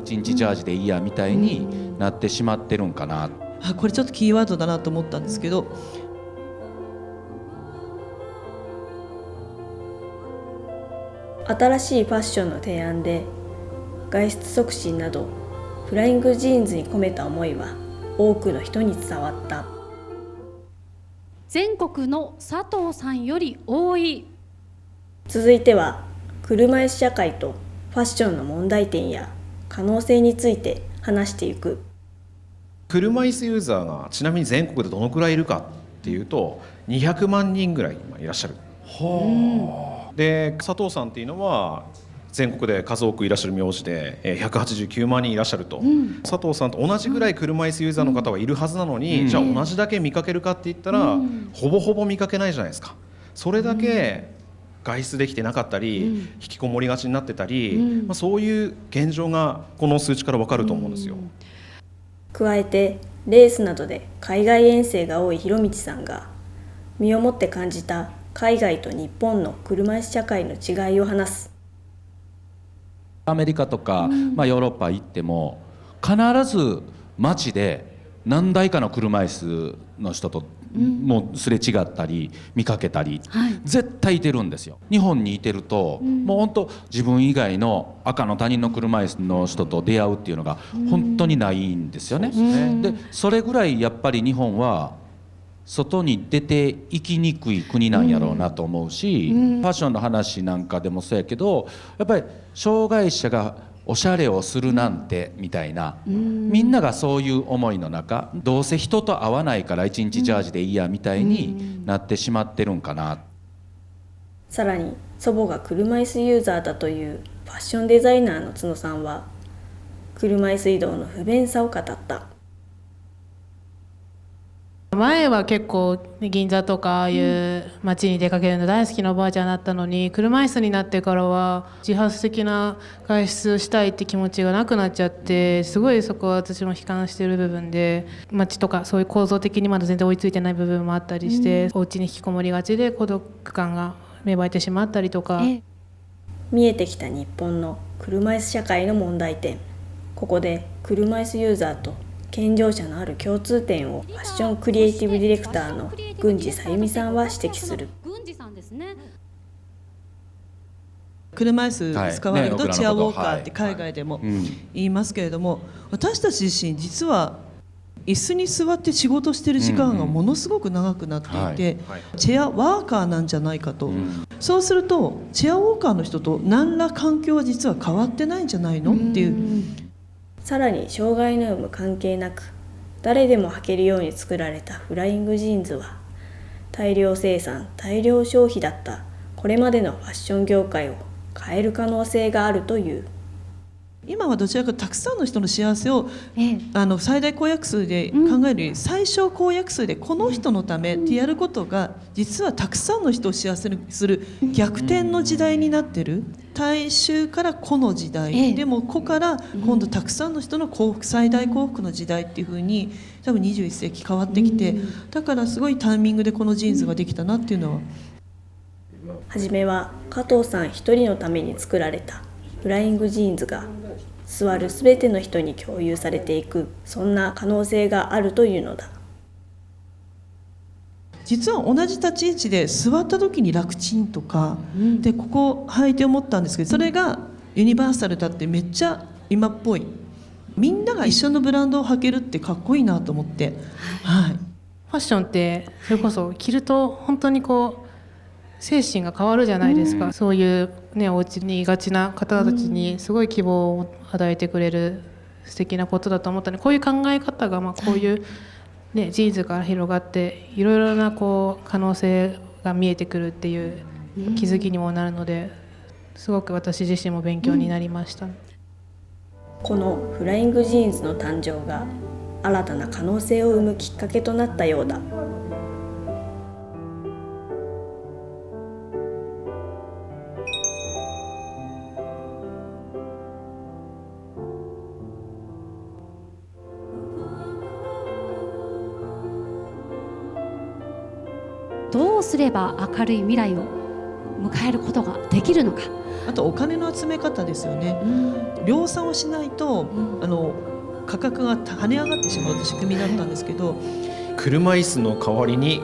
一日ジャージでいいやみたいになってしまってるんかな。これちょっとキーワードだなと思ったんですけど、新しいファッションの提案で外出促進などフライングジーンズに込めた思いは多くの人に伝わった。全国の佐藤さんより多い。続いては車椅子社会とファッションの問題点や可能性について話していく。車椅子ユーザーがちなみに全国でどのくらいいるかっていうと200万人ぐらい今いらっしゃる。で佐藤さんっていうのは全国で数多くいらっしゃる名字で189万人いらっしゃると、佐藤さんと同じぐらい車椅子ユーザーの方はいるはずなのに、じゃあ同じだけ見かけるかって言ったら、ほぼほぼ見かけないじゃないですか。それだけ外出できてなかったり、引きこもりがちになってたり、そういう現状がこの数値から分かると思うんですよ。加えてレースなどで海外遠征が多い広道さんが身をもって感じた海外と日本の車椅子社会の違いを話す。アメリカとか、ヨーロッパ行っても必ず街で何台かの車椅子の人ともうすれ違ったり見かけたり、絶対いてるんですよ。日本にいてると、もう本当自分以外の赤の他人の車椅子の人と出会うっていうのが本当にないんですよね。でそれぐらいやっぱり日本は外に出て行きにくい国なんやろうなと思うし、ファッションの話なんかでもそうやけど、やっぱり障害者がおしゃれをするなんてみたいな、みんながそういう思いの中、どうせ人と会わないから一日ジャージでいいやみたいになってしまってるんかな。さらに祖母が車椅子ユーザーだというファッションデザイナーの角さんは車椅子移動の不便さを語った。前は結構銀座とかああいう街に出かけるの大好きなおばあちゃんだったのに、車椅子になってからは自発的な外出をしたいって気持ちがなくなっちゃって、すごいそこは私も悲観してる部分で、街とかそういう構造的にまだ全然追いついてない部分もあったりして、お家に引きこもりがちで孤独感が芽生えてしまったりとか。見えてきた日本の車椅子社会の問題点。ここで車椅子ユーザーと健常者のある共通点をファッションクリエイティブディレクターの郡司さゆみさんは指摘する。車椅子使われるとチェアウォーカーって海外でも言いますけれども、私たち自身実は椅子に座って仕事してる時間がものすごく長くなっていて、チェアワーカーなんじゃないかと、そうするとチェアウォーカーの人と何ら環境は実は変わってないんじゃないのっていう。さらに障害の有無関係なく誰でも履けるように作られたフライングジーンズは大量生産大量消費だったこれまでのファッション業界を変える可能性があるという。今はどちらかというとたくさんの人の幸せを、最大公約数で考えるより最小公約数でこの人のためってやることが実はたくさんの人を幸せにする逆転の時代になってる。大衆から個の時代、でも個から今度たくさんの人の幸福最大幸福の時代っていう風に多分21世紀変わってきて、だからすごいタイミングでこのジーンズができたなっていうのは。はじめは加藤さん一人のために作られたフライングジーンズが座るすべての人に共有されていく、そんな可能性があるというのだ。実は同じ立ち位置で座った時に楽ちんとか、でここ履いて思ったんですけど、それがユニバーサルだってめっちゃ今っぽい。みんなが一緒のブランドを履けるってかっこいいなと思って、ファッションってそれこそ着ると本当にこう精神が変わるじゃないですか。そういうね、お家にいがちな方たちにすごい希望を与えてくれる素敵なことだと思ったので、こういう考え方がこういうね、ジーンズから広がっていろいろなこう可能性が見えてくるっていう気づきにもなるので、すごく私自身も勉強になりました。このフライングジーンズの誕生が新たな可能性を生むきっかけとなったようだ。どうすれば明るい未来を迎えることができるのか、あとお金の集め方ですよね。量産をしないと、価格が跳ね上がってしまうという仕組みだったんですけど、車椅子の代わりに